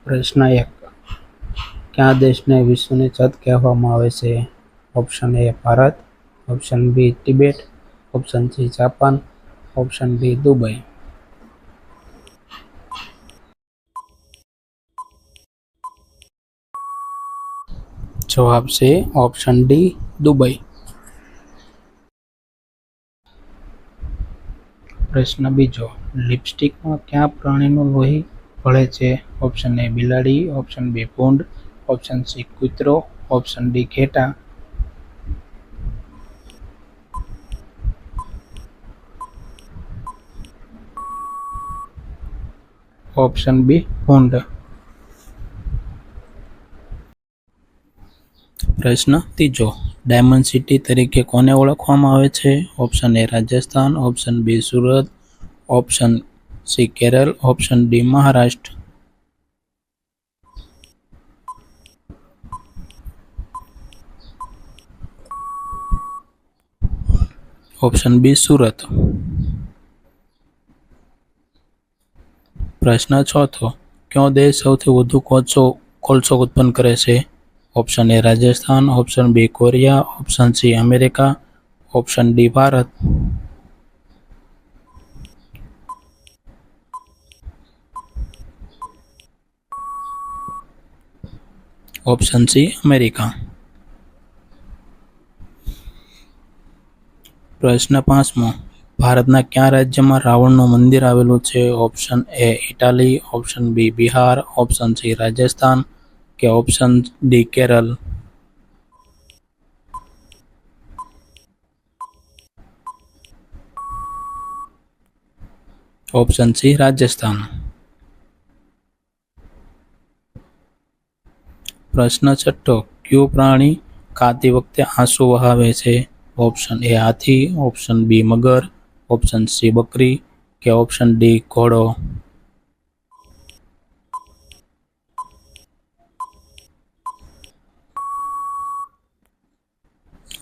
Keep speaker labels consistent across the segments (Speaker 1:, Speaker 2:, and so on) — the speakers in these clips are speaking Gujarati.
Speaker 1: પ્રશ્ન 1. કયા દેશને વિશ્વની છત કહેવામાં આવે છે? Option A Bharat, option B Tibet, option C Japan, option D Dubai. જવાબ છે ઓપ્શન ડી દુબઈ. પ્રશ્ન 2. લિપસ્ટિકમાં કયા પ્રાણીનું લોહી ભળે છે? ઓપ્શન એ બિલાડી, ઓપ્શન બી ભૂંડ, ઓપ્શન સી કૂતરો, ઓપ્શન ડી ઘેટાં. ઓપ્શન બી ભૂંડ. પ્રશ્ન 3. ડાયમંડ સિટી તરીકે કોને ઓળખવામાં આવે છે? Option A Rajasthan, option B Surat, option C Kerala, option D Maharashtra. Option B Surat. પ્રશ્ન 4. કયો દેશ સૌથી વધુ કોલસો ઉત્પન્ન કરે છે? Option A Rajasthan, option B Korea, option C America, option D Bharat. Option C America. પ્રશ્ન 5. ભારતના કયા રાજ્યમાં રાવણનું મંદિર આવેલું છે? Option A Italy, option B Bihar, option C Rajasthan, કે option D Kerala. Option C Rajasthan. પ્રશ્ન 6. કયું પ્રાણી ખાતી વખતે આંસુ વહાવે છે? ઓપ્શન એ હાથી, ઓપ્શન બી મગર, ઓપ્શન સી બકરી, કે ઓપ્શન ડી ઘોડો.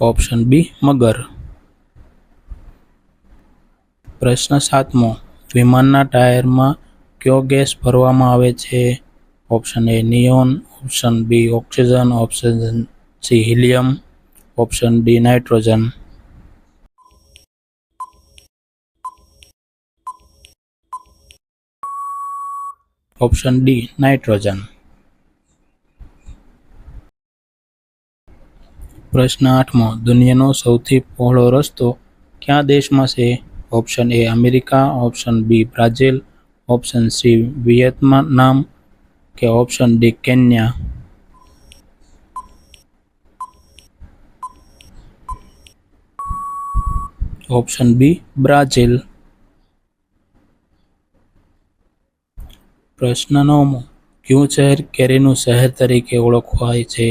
Speaker 1: ઓપ્શન બી મગર. પ્રશ્ન 7. વિમાનના ટાયરમાં કયો ગેસ ભરવામાં આવે છે? Option A neon, option B oxygen, option C helium, option D nitrogen. Option D nitrogen. પ્રશ્ન 8. દુનિયાનો સૌથી પહોળો રસ્તો કયા દેશમાં છે? Option A America, option B Brazil, option C Vietnam, કે option D Kenya. Option B Brazil. પ્રશ્ન 9. કયું શહેર કેરીનું શહેર તરીકે ઓળખાય છે?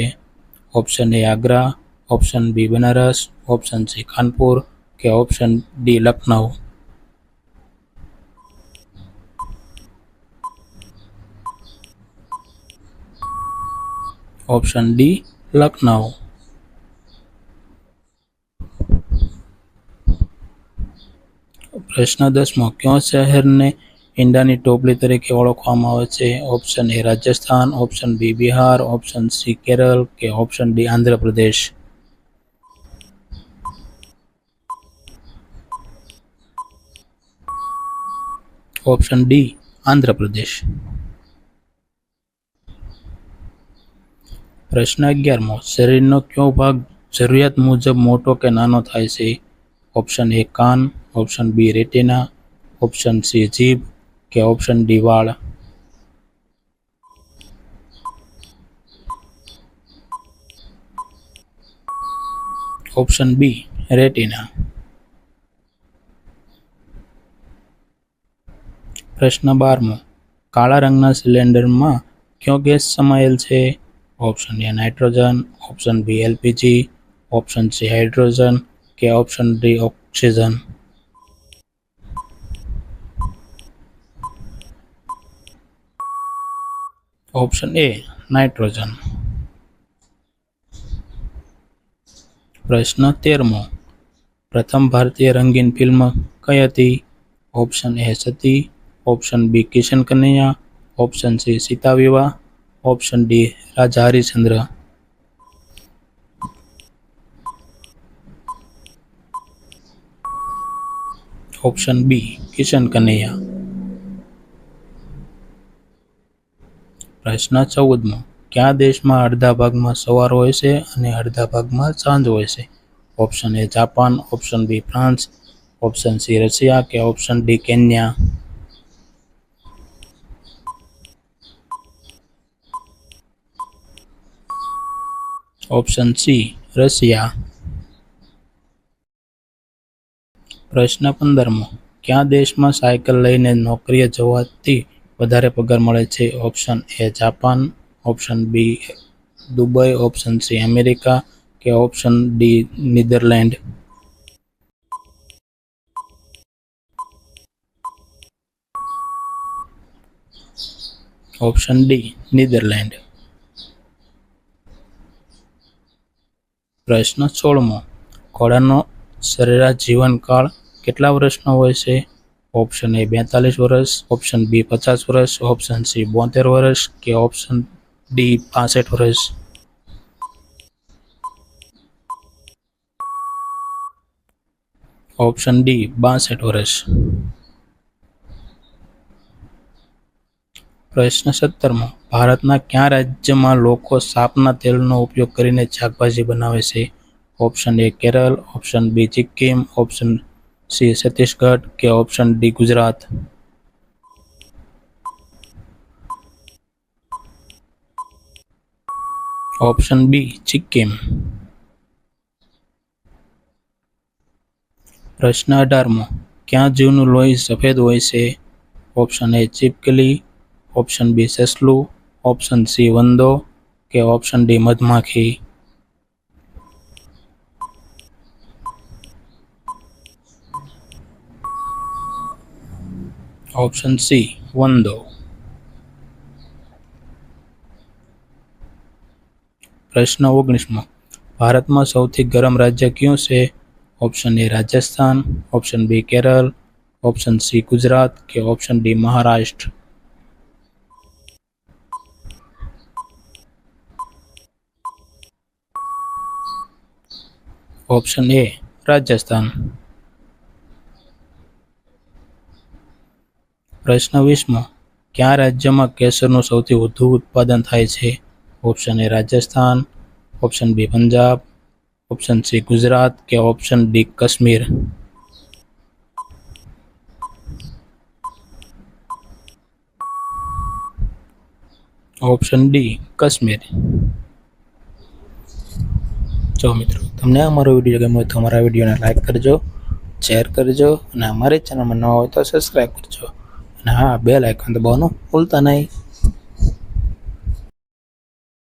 Speaker 1: Option A Agra, option B Banaras, option C Kanpur, કે option D Lucknow. Option D Lucknow. પ્રશ્ન 10. કયો શહેરને ઈંડાની ટોપલી તરીકે ઓળખવામાં આવે છે? Option A Rajasthan, option B Bihar, option C Kerala, કે option D Andhra Pradesh. Option D Andhra Pradesh. પ્રશ્ન 11. શરીરનો કયો ભાગ જરૂરિયાત મુજબ મોટો કે નાનો થાય છે? ઓપ્શન એ કાન, option B retina, option C જીભ, કે ઓપ્શન ડી વાળ. Option B retina. પ્રશ્ન 12. કાળા રંગના સિલિન્ડરમાં કયો ગેસ સમાયેલ છે? Option A nitrogen, option B LPG, option C hydrogen, કે option D oxygen. Option A nitrogen. પ્રશ્ન 13. પ્રથમ ભારતીય રંગીન ફિલ્મ કઈ હતી? Option A Sati, option B Kishan Kanhaiya, option C Sita Vivah, option D Raja Harishchandra, option B Kishan Kanhaiya. પ્રશ્ન 14મો, કયા દેશમાં અડધા ભાગમાં સવાર હોય છે અને અડધા ભાગમાં સાંજ હોય છે? Option A Japan, option B France, option C Russia કે option D Kenya. Option C Russia. પ્રશ્ન 15મો, કયા દેશમાં સાયકલ લઈને નોકરીએ જવાથી વધારે પગાર મળે છે? Option A Japan, option B Dubai, option C America કે option D Netherland. Option D Netherland. પ્રશ્ન 16મો, ઘોડાનો સરેરાશ જીવનકાળ કેટલા વર્ષનો હોય છે? ઓપ્શન એ 42 વર્ષ, ઓપ્શન બી 50 વર્ષ, ઓપ્શન સી 72 વર્ષ કે ઓપ્શન ડી 65 વર્ષ. ઓપ્શન ડી 62 વર્ષ. પ્રશ્ન 17મો, ભારતના કયા રાજ્યમાં લોકો સાપના તેલનો ઉપયોગ કરીને શાકભાજી બનાવે છે? Option A Kerala, option B Sikkim, option C Chhattisgarh કે option D Gujarat. Option B Sikkim. પ્રશ્ન 18મો, કયા જીવનું લોહી સફેદ હોય છે? ઓપ્શન એ છીપકલી, ઓપ્શન બી સસલું, ઓપ્શન સી વંદો કે ઓપ્શન ડી મધમાખી. ઓપ્શન સી વંદો. પ્રશ્ન 19મો, ભારતમાં સૌથી ગરમ રાજ્ય કયું છે? Option A Rajasthan, option B Kerala, option C Gujarat કે option D Maharashtra. Option A Rajasthan. પ્રશ્ન 20મો, કયા રાજ્યમાં કેસરનું સૌથી વધુ ઉત્પાદન થાય છે? Option A Rajasthan, option B Punjab, option C Gujarat કે option D Kashmir. Option D Kashmir. જો મિત્રો, તમને અમારો વિડીયો ગમ્યો હોય તો અમારા વિડીયોને લાઈક કરજો, શેર કરજો અને અમારી ચેનલમાં નવા હોય તો સબસ્ક્રાઈબ કરજો અને હા, બેલ આઇકન દબાવવાનું ભૂલતા નહીં.